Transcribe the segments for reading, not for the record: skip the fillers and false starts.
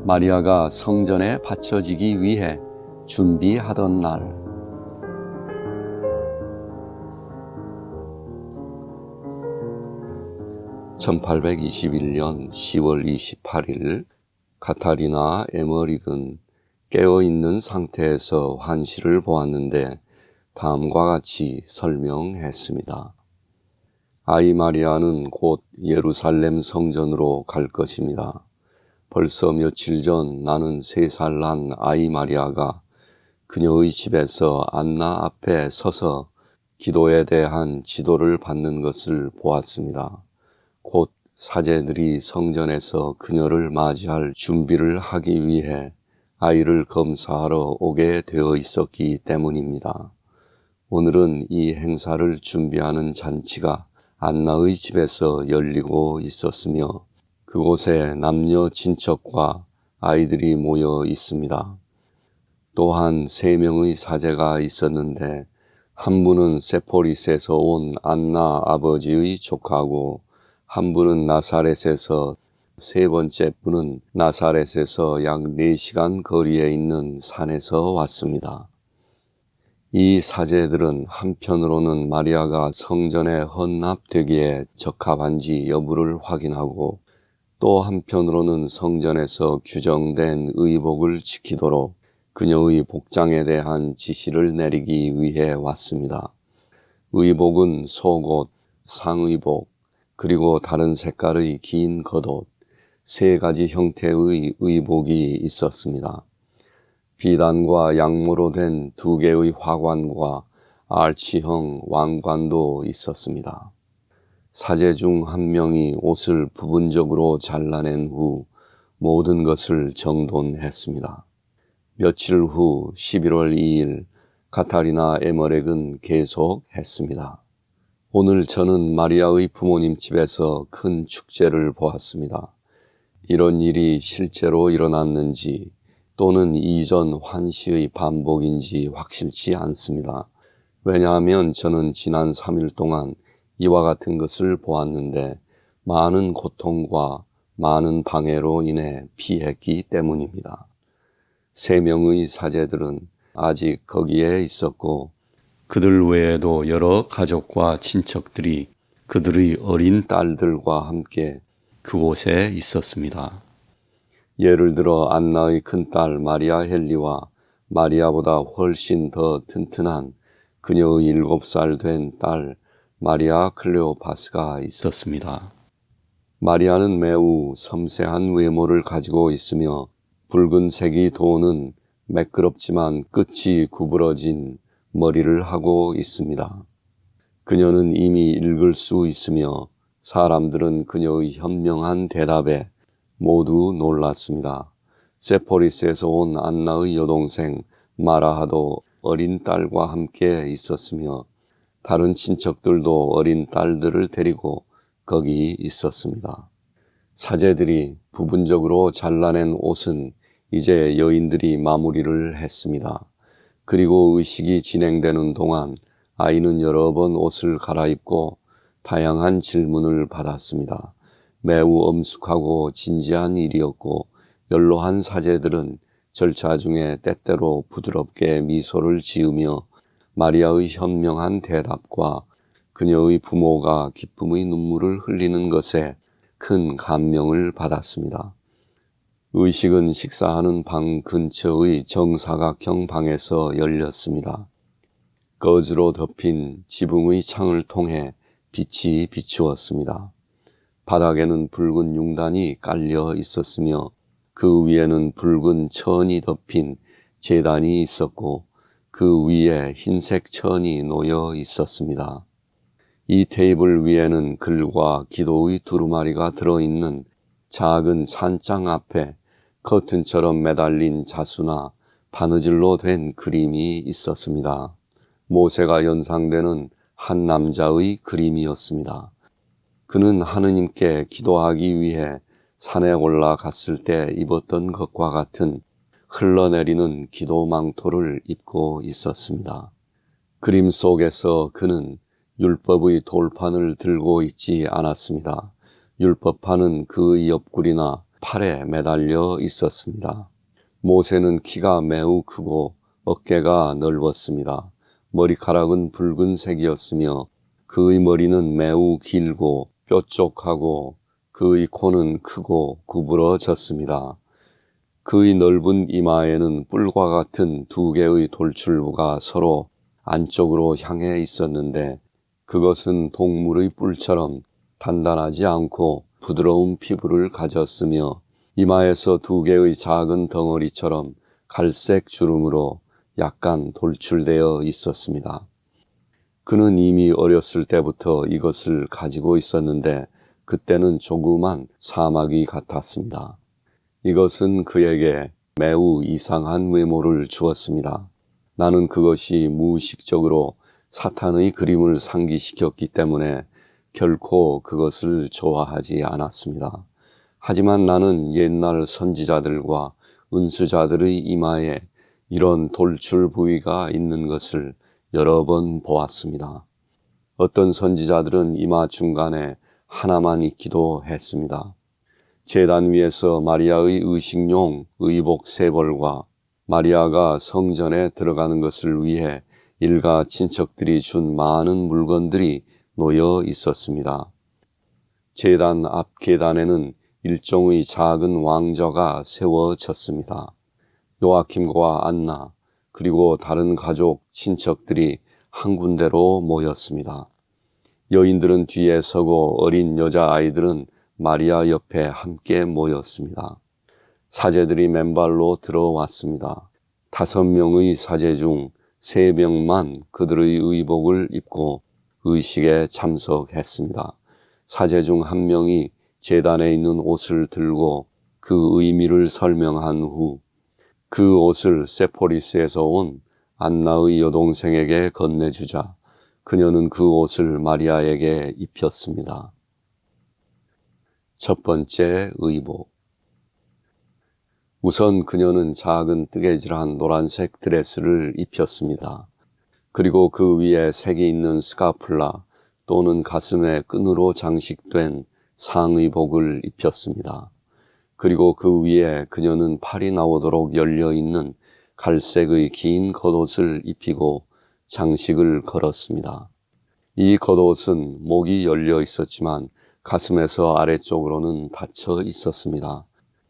마리아가 성전에 바쳐지기 위해 준비하던 날, 1821년 10월 28일 카타리나 에머릭은 깨어있는 상태에서 환시를 보았는데 다음과 같이 설명했습니다. 아이 마리아는 곧 예루살렘 성전으로 갈 것입니다. 벌써 며칠 전 나는 3살 난 아이 마리아가 그녀의 집에서 안나 앞에 서서 기도에 대한 지도를 받는 것을 보았습니다. 곧 사제들이 성전에서 그녀를 맞이할 준비를 하기 위해 아이를 검사하러 오게 되어 있었기 때문입니다. 오늘은 이 행사를 준비하는 잔치가 안나의 집에서 열리고 있었으며 그곳에 남녀 친척과 아이들이 모여 있습니다. 또한 3명의 사제가 있었는데 한 분은 세포리스에서 온 안나 아버지의 조카고 한 분은 나사렛에서, 3번째 분은 나사렛에서 약 4시간 거리에 있는 산에서 왔습니다. 이 사제들은 한편으로는 마리아가 성전에 헌납되기에 적합한지 여부를 확인하고 또 한편으로는 성전에서 규정된 의복을 지키도록 그녀의 복장에 대한 지시를 내리기 위해 왔습니다. 의복은 속옷, 상의복, 그리고 다른 색깔의 긴 겉옷, 3가지 형태의 의복이 있었습니다. 비단과 양모로 된 2개의 화관과 알치형 왕관도 있었습니다. 사제 중 한 명이 옷을 부분적으로 잘라낸 후 모든 것을 정돈했습니다. 며칠 후 11월 2일 카타리나 에머렉은 계속했습니다. 오늘 저는 마리아의 부모님 집에서 큰 축제를 보았습니다. 이런 일이 실제로 일어났는지 또는 이전 환시의 반복인지 확실치 않습니다. 왜냐하면 저는 지난 3일 동안 이와 같은 것을 보았는데 많은 고통과 많은 방해로 인해 피했기 때문입니다. 3명의 사제들은 아직 거기에 있었고 그들 외에도 여러 가족과 친척들이 그들의 어린 딸들과 함께 그곳에 있었습니다. 예를 들어 안나의 큰딸 마리아 헬리와 마리아보다 훨씬 더 튼튼한 그녀의 7살 된 딸 마리아 클레오파스가 있었습니다. 마리아는 매우 섬세한 외모를 가지고 있으며 붉은색이 도는 매끄럽지만 끝이 구부러진 머리를 하고 있습니다. 그녀는 이미 읽을 수 있으며 사람들은 그녀의 현명한 대답에 모두 놀랐습니다. 세포리스에서 온 안나의 여동생 마라하도 어린 딸과 함께 있었으며 다른 친척들도 어린 딸들을 데리고 거기 있었습니다. 사제들이 부분적으로 잘라낸 옷은 이제 여인들이 마무리를 했습니다. 그리고 의식이 진행되는 동안 아이는 여러 번 옷을 갈아입고 다양한 질문을 받았습니다. 매우 엄숙하고 진지한 일이었고 연로한 사제들은 절차 중에 때때로 부드럽게 미소를 지으며 마리아의 현명한 대답과 그녀의 부모가 기쁨의 눈물을 흘리는 것에 큰 감명을 받았습니다. 의식은 식사하는 방 근처의 정사각형 방에서 열렸습니다. 거즈로 덮인 지붕의 창을 통해 빛이 비추었습니다. 바닥에는 붉은 융단이 깔려 있었으며 그 위에는 붉은 천이 덮인 제단이 있었고 그 위에 흰색 천이 놓여 있었습니다. 이 테이블 위에는 글과 기도의 두루마리가 들어있는 작은 찬장 앞에 커튼처럼 매달린 자수나 바느질로 된 그림이 있었습니다. 모세가 연상되는 한 남자의 그림이었습니다. 그는 하느님께 기도하기 위해 산에 올라갔을 때 입었던 것과 같은 흘러내리는 기도 망토를 입고 있었습니다. 그림 속에서 그는 율법의 돌판을 들고 있지 않았습니다. 율법판은 그의 옆구리나 팔에 매달려 있었습니다. 모세는 키가 매우 크고 어깨가 넓었습니다. 머리카락은 붉은색이었으며 그의 머리는 매우 길고 뾰족하고 그의 코는 크고 구부러졌습니다. 그의 넓은 이마에는 뿔과 같은 두 개의 돌출부가 서로 안쪽으로 향해 있었는데 그것은 동물의 뿔처럼 단단하지 않고 부드러운 피부를 가졌으며 이마에서 두 개의 작은 덩어리처럼 갈색 주름으로 약간 돌출되어 있었습니다. 그는 이미 어렸을 때부터 이것을 가지고 있었는데 그때는 조그만 사마귀 같았습니다. 이것은 그에게 매우 이상한 외모를 주었습니다. 나는 그것이 무의식적으로 사탄의 그림을 상기시켰기 때문에 결코 그것을 좋아하지 않았습니다. 하지만 나는 옛날 선지자들과 은수자들의 이마에 이런 돌출 부위가 있는 것을 여러 번 보았습니다. 어떤 선지자들은 이마 중간에 하나만 있기도 했습니다. 제단 위에서 마리아의 의식용 의복 3벌과 마리아가 성전에 들어가는 것을 위해 일가 친척들이 준 많은 물건들이 놓여 있었습니다. 제단 앞 계단에는 일종의 작은 왕좌가 세워졌습니다. 요아킴과 안나 그리고 다른 가족 친척들이 한 군데로 모였습니다. 여인들은 뒤에 서고 어린 여자아이들은 마리아 옆에 함께 모였습니다. 사제들이 맨발로 들어왔습니다. 5명의 사제 중 3명만 그들의 의복을 입고 의식에 참석했습니다. 사제 중 1명이 제단에 있는 옷을 들고 그 의미를 설명한 후 그 옷을 세포리스에서 온 안나의 여동생에게 건네주자 그녀는 그 옷을 마리아에게 입혔습니다. 첫 번째 의복. 우선 그녀는 작은 뜨개질한 노란색 드레스를 입혔습니다. 그리고 그 위에 색이 있는 스카플라 또는 가슴에 끈으로 장식된 상의복을 입혔습니다. 그리고 그 위에 그녀는 팔이 나오도록 열려있는 갈색의 긴 겉옷을 입히고 장식을 걸었습니다. 이 겉옷은 목이 열려 있었지만 가슴에서 아래쪽으로는 닫혀 있었습니다.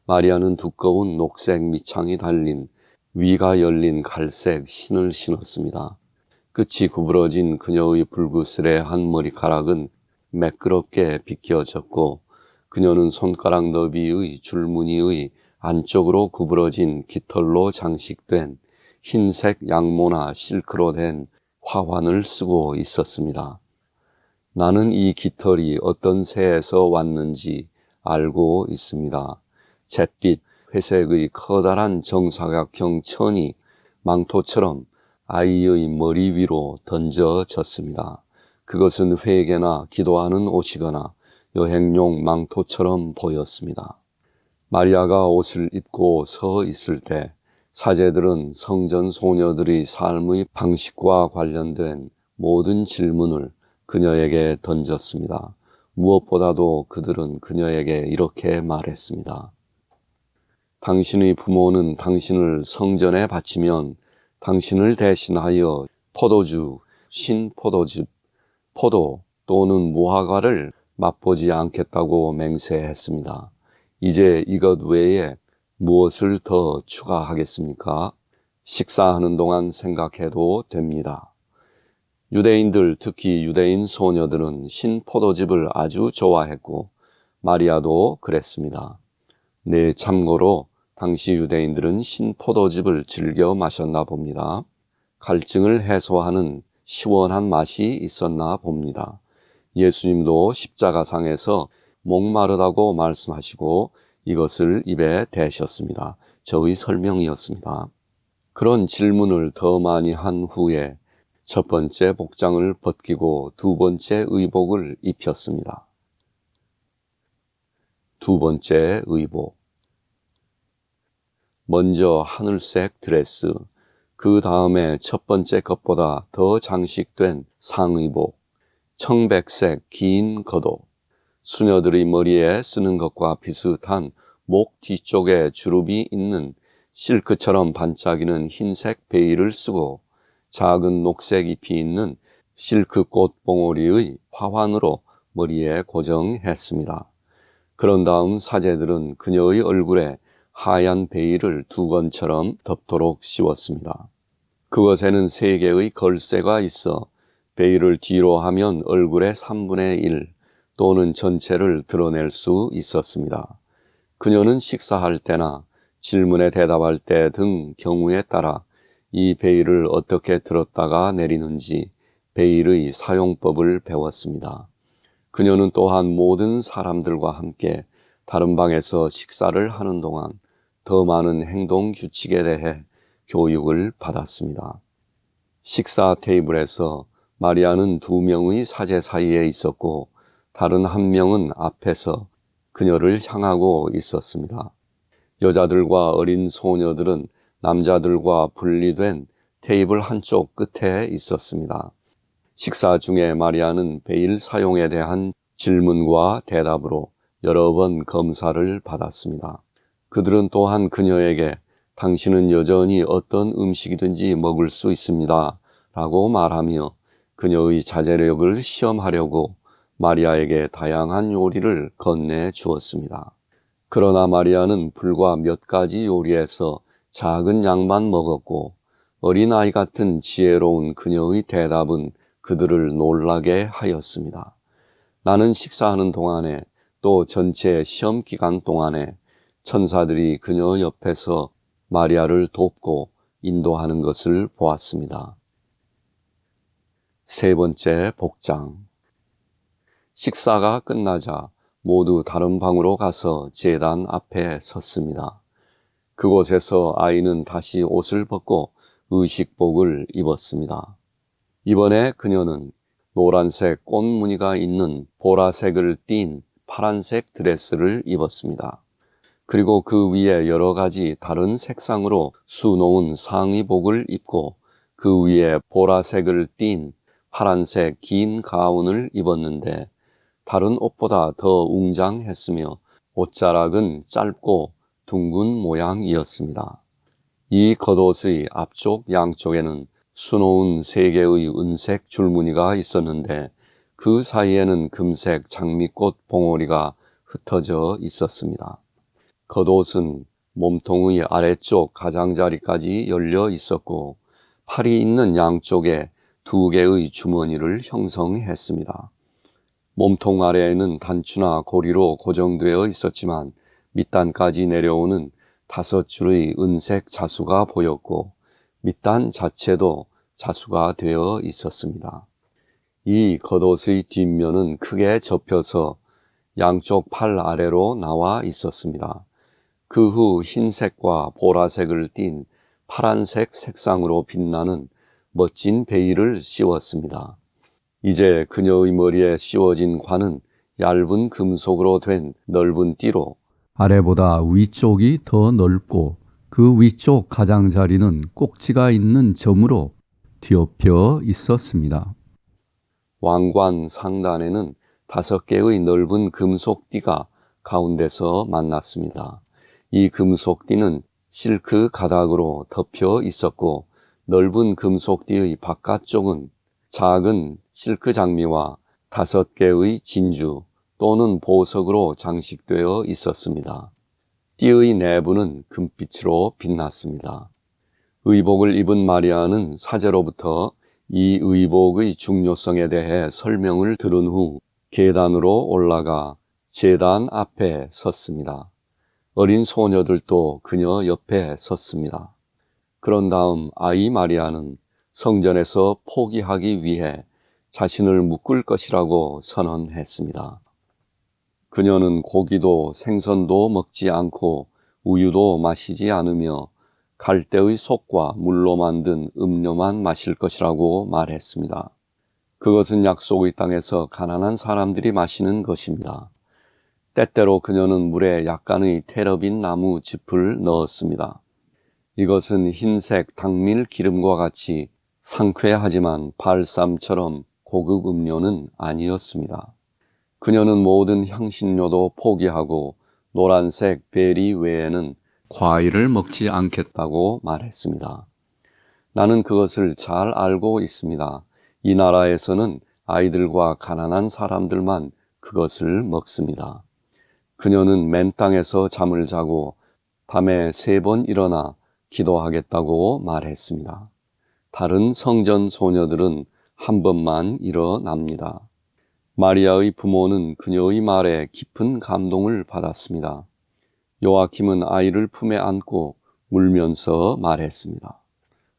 마리아는 두꺼운 녹색 밑창이 달린 위가 열린 갈색 신을 신었습니다. 끝이 구부러진 그녀의 불그스레한 머리카락은 매끄럽게 빗겨졌고 그녀는 손가락 너비의 줄무늬의 안쪽으로 구부러진 깃털로 장식된 흰색 양모나 실크로 된 화환을 쓰고 있었습니다. 나는 이 깃털이 어떤 새에서 왔는지 알고 있습니다. 잿빛 회색의 커다란 정사각형 천이 망토처럼 아이의 머리 위로 던져졌습니다. 그것은 회개나 기도하는 옷이거나 여행용 망토처럼 보였습니다. 마리아가 옷을 입고 서 있을 때 사제들은 성전 소녀들의 삶의 방식과 관련된 모든 질문을 그녀에게 던졌습니다. 무엇보다도 그들은 그녀에게 이렇게 말했습니다. 당신의 부모는 당신을 성전에 바치면 당신을 대신하여 포도주, 신포도즙, 포도 또는 무화과를 맛보지 않겠다고 맹세했습니다. 이제 이것 외에 무엇을 더 추가하겠습니까? 식사하는 동안 생각해도 됩니다. 유대인들, 특히 유대인 소녀들은 신포도즙을 아주 좋아했고 마리아도 그랬습니다. 네, 참고로 당시 유대인들은 신포도즙을 즐겨 마셨나 봅니다. 갈증을 해소하는 시원한 맛이 있었나 봅니다. 예수님도 십자가상에서 목마르다고 말씀하시고 이것을 입에 대셨습니다. 저의 설명이었습니다. 그런 질문을 더 많이 한 후에 첫 번째 복장을 벗기고 두 번째 의복을 입혔습니다. 두 번째 의복. 먼저 하늘색 드레스, 그 다음에 첫 번째 것보다 더 장식된 상의복, 청백색 긴 겉옷, 수녀들의 머리에 쓰는 것과 비슷한 목 뒤쪽에 주름이 있는 실크처럼 반짝이는 흰색 베일을 쓰고 작은 녹색 잎이 있는 실크꽃 봉오리의 화환으로 머리에 고정했습니다. 그런 다음 사제들은 그녀의 얼굴에 하얀 베일을 두건처럼 덮도록 씌웠습니다. 그것에는 3개의 걸쇠가 있어 베일을 뒤로 하면 얼굴의 3분의 1 또는 전체를 드러낼 수 있었습니다. 그녀는 식사할 때나 질문에 대답할 때 등 경우에 따라 이 베일을 어떻게 들었다가 내리는지 베일의 사용법을 배웠습니다. 그녀는 또한 모든 사람들과 함께 다른 방에서 식사를 하는 동안 더 많은 행동 규칙에 대해 교육을 받았습니다. 식사 테이블에서 마리아는 2명의 사제 사이에 있었고 다른 1명은 앞에서 그녀를 향하고 있었습니다. 여자들과 어린 소녀들은 남자들과 분리된 테이블 한쪽 끝에 있었습니다. 식사 중에 마리아는 베일 사용에 대한 질문과 대답으로 여러 번 검사를 받았습니다. 그들은 또한 그녀에게 당신은 여전히 어떤 음식이든지 먹을 수 있습니다 라고 말하며 그녀의 자제력을 시험하려고 마리아에게 다양한 요리를 건네 주었습니다. 그러나 마리아는 불과 몇 가지 요리에서 작은 양만 먹었고 어린아이 같은 지혜로운 그녀의 대답은 그들을 놀라게 하였습니다. 나는 식사하는 동안에 또 전체 시험 기간 동안에 천사들이 그녀 옆에서 마리아를 돕고 인도하는 것을 보았습니다. 3번째 복장. 식사가 끝나자 모두 다른 방으로 가서 제단 앞에 섰습니다. 그곳에서 아이는 다시 옷을 벗고 의식복을 입었습니다. 이번에 그녀는 노란색 꽃무늬가 있는 보라색을 띤 파란색 드레스를 입었습니다. 그리고 그 위에 여러 가지 다른 색상으로 수놓은 상의복을 입고 그 위에 보라색을 띤 파란색 긴 가운을 입었는데 다른 옷보다 더 웅장했으며 옷자락은 짧고 둥근 모양이었습니다. 이 겉옷의 앞쪽 양쪽에는 수놓은 3개의 은색 줄무늬가 있었는데 그 사이에는 금색 장미꽃 봉오리가 흩어져 있었습니다. 겉옷은 몸통의 아래쪽 가장자리까지 열려 있었고 팔이 있는 양쪽에 2개의 주머니를 형성했습니다. 몸통 아래에는 단추나 고리로 고정되어 있었지만 밑단까지 내려오는 5줄의 은색 자수가 보였고 밑단 자체도 자수가 되어 있었습니다. 이 겉옷의 뒷면은 크게 접혀서 양쪽 팔 아래로 나와 있었습니다. 그 후 흰색과 보라색을 띤 파란색 색상으로 빛나는 멋진 베일을 씌웠습니다. 이제 그녀의 머리에 씌워진 관은 얇은 금속으로 된 넓은 띠로 아래보다 위쪽이 더 넓고 그 위쪽 가장자리는 꼭지가 있는 점으로 뒤엎여 있었습니다. 왕관 상단에는 5개의 넓은 금속띠가 가운데서 만났습니다. 이 금속띠는 실크 가닥으로 덮여 있었고 넓은 금속띠의 바깥쪽은 작은 실크 장미와 5개의 진주 또는 보석으로 장식되어 있었습니다. 띠의 내부는 금빛으로 빛났습니다. 의복을 입은 마리아는 사제로부터 이 의복의 중요성에 대해 설명을 들은 후 계단으로 올라가 제단 앞에 섰습니다. 어린 소녀들도 그녀 옆에 섰습니다. 그런 다음 아이 마리아는 성전에서 포기하기 위해 자신을 묶을 것이라고 선언했습니다. 그녀는 고기도 생선도 먹지 않고 우유도 마시지 않으며 갈대의 속과 물로 만든 음료만 마실 것이라고 말했습니다. 그것은 약속의 땅에서 가난한 사람들이 마시는 것입니다. 때때로 그녀는 물에 약간의 테러빈 나무 즙을 넣었습니다. 이것은 흰색 당밀 기름과 같이 상쾌하지만 발삼처럼 고급 음료는 아니었습니다. 그녀는 모든 향신료도 포기하고 노란색 베리 외에는 과일을 먹지 않겠다고 말했습니다. 나는 그것을 잘 알고 있습니다. 이 나라에서는 아이들과 가난한 사람들만 그것을 먹습니다. 그녀는 맨 땅에서 잠을 자고 밤에 3번 일어나 기도하겠다고 말했습니다. 다른 성전 소녀들은 한 번만 일어납니다. 마리아의 부모는 그녀의 말에 깊은 감동을 받았습니다. 요아킴은 아이를 품에 안고 울면서 말했습니다.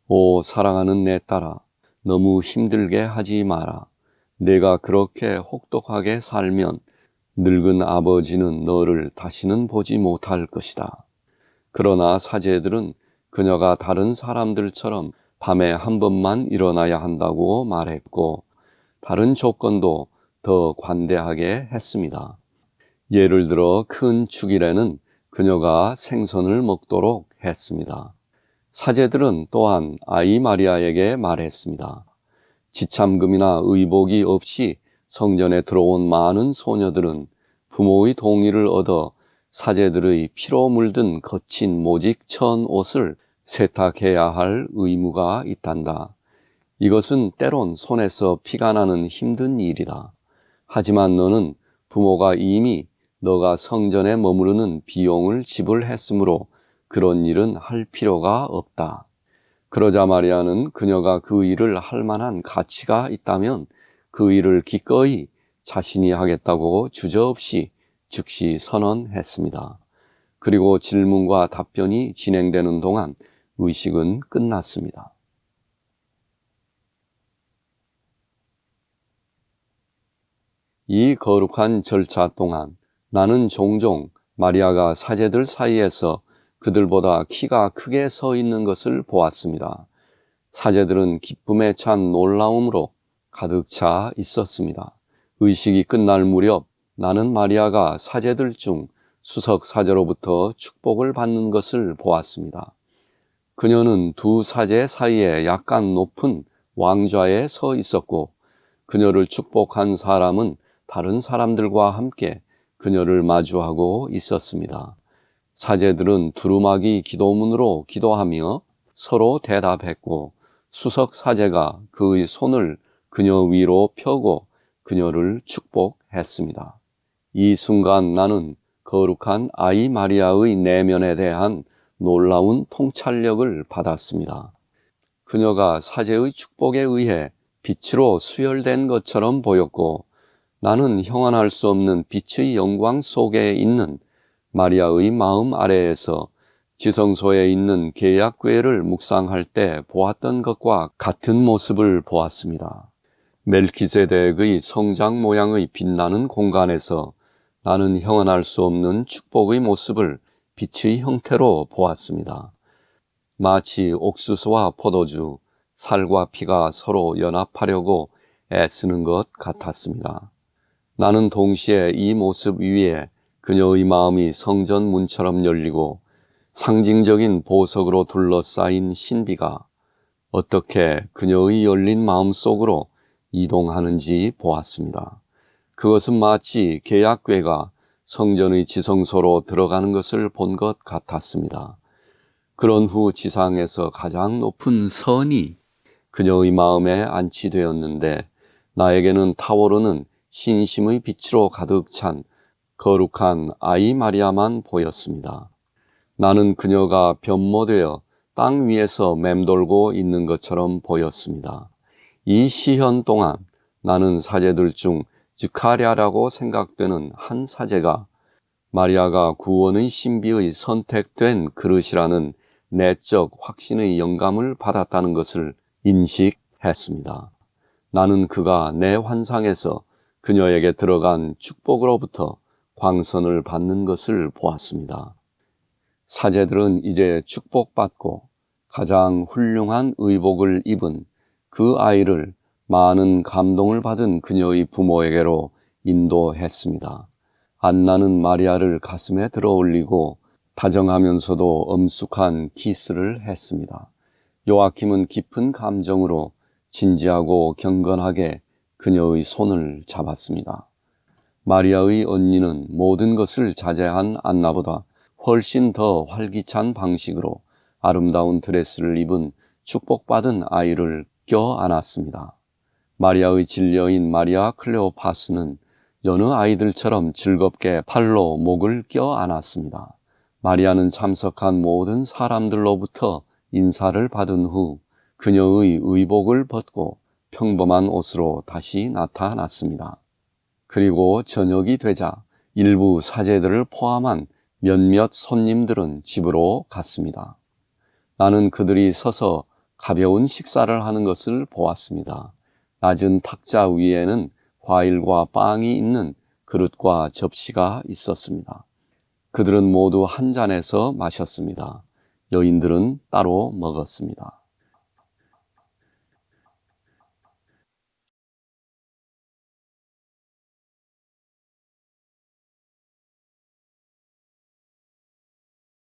오, 사랑하는 내 딸아, 너무 힘들게 하지 마라. 내가 그렇게 혹독하게 살면 늙은 아버지는 너를 다시는 보지 못할 것이다. 그러나 사제들은 그녀가 다른 사람들처럼 밤에 한 번만 일어나야 한다고 말했고, 다른 조건도 더 관대하게 했습니다. 예를 들어 큰 축일에는 그녀가 생선을 먹도록 했습니다. 사제들은 또한 아이 마리아에게 말했습니다. 지참금이나 의복이 없이 성전에 들어온 많은 소녀들은 부모의 동의를 얻어 사제들의 피로 물든 거친 모직 천 옷을 세탁해야 할 의무가 있단다. 이것은 때론 손에서 피가 나는 힘든 일이다. 하지만 너는 부모가 이미 너가 성전에 머무르는 비용을 지불했으므로 그런 일은 할 필요가 없다. 그러자 마리아는 그녀가 그 일을 할 만한 가치가 있다면 그 일을 기꺼이 자신이 하겠다고 주저없이 즉시 선언했습니다. 그리고 질문과 답변이 진행되는 동안 의식은 끝났습니다. 이 거룩한 절차 동안 나는 종종 마리아가 사제들 사이에서 그들보다 키가 크게 서 있는 것을 보았습니다. 사제들은 기쁨에 찬 놀라움으로 가득 차 있었습니다. 의식이 끝날 무렵 나는 마리아가 사제들 중 수석 사제로부터 축복을 받는 것을 보았습니다. 그녀는 두 사제 사이에 약간 높은 왕좌에 서 있었고, 그녀를 축복한 사람은 다른 사람들과 함께 그녀를 마주하고 있었습니다. 사제들은 두루마기 기도문으로 기도하며 서로 대답했고, 수석 사제가 그의 손을 그녀 위로 펴고 그녀를 축복했습니다. 이 순간 나는 거룩한 아이 마리아의 내면에 대한 놀라운 통찰력을 받았습니다. 그녀가 사제의 축복에 의해 빛으로 수혈된 것처럼 보였고, 나는 형언할 수 없는 빛의 영광 속에 있는 마리아의 마음 아래에서 지성소에 있는 계약궤를 묵상할 때 보았던 것과 같은 모습을 보았습니다. 멜키세덱의 성장 모양의 빛나는 공간에서 나는 형언할 수 없는 축복의 모습을 빛의 형태로 보았습니다. 마치 옥수수와 포도주, 살과 피가 서로 연합하려고 애쓰는 것 같았습니다. 나는 동시에 이 모습 위에 그녀의 마음이 성전 문처럼 열리고 상징적인 보석으로 둘러싸인 신비가 어떻게 그녀의 열린 마음 속으로 이동하는지 보았습니다. 그것은 마치 계약궤가 성전의 지성소로 들어가는 것을 본 것 같았습니다. 그런 후 지상에서 가장 높은 선이 그녀의 마음에 안치되었는데, 나에게는 타오르는 신심의 빛으로 가득 찬 거룩한 아이 마리아만 보였습니다. 나는 그녀가 변모되어 땅 위에서 맴돌고 있는 것처럼 보였습니다. 이 시현 동안 나는 사제들 중 즈카랴라고 생각되는 한 사제가 마리아가 구원의 신비의 선택된 그릇이라는 내적 확신의 영감을 받았다는 것을 인식했습니다. 나는 그가 내 환상에서 그녀에게 들어간 축복으로부터 광선을 받는 것을 보았습니다. 사제들은 이제 축복받고 가장 훌륭한 의복을 입은 그 아이를 많은 감동을 받은 그녀의 부모에게로 인도했습니다. 안나는 마리아를 가슴에 들어올리고 다정하면서도 엄숙한 키스를 했습니다. 요아킴은 깊은 감정으로 진지하고 경건하게 그녀의 손을 잡았습니다. 마리아의 언니는 모든 것을 자제한 안나보다 훨씬 더 활기찬 방식으로 아름다운 드레스를 입은 축복받은 아이를 껴안았습니다. 마리아의 진녀인 마리아 클레오파스는 여느 아이들처럼 즐겁게 팔로 목을 껴안았습니다. 마리아는 참석한 모든 사람들로부터 인사를 받은 후 그녀의 의복을 벗고 평범한 옷으로 다시 나타났습니다. 그리고 저녁이 되자 일부 사제들을 포함한 몇몇 손님들은 집으로 갔습니다. 나는 그들이 서서 가벼운 식사를 하는 것을 보았습니다. 낮은 탁자 위에는 과일과 빵이 있는 그릇과 접시가 있었습니다. 그들은 모두 한 잔에서 마셨습니다. 여인들은 따로 먹었습니다.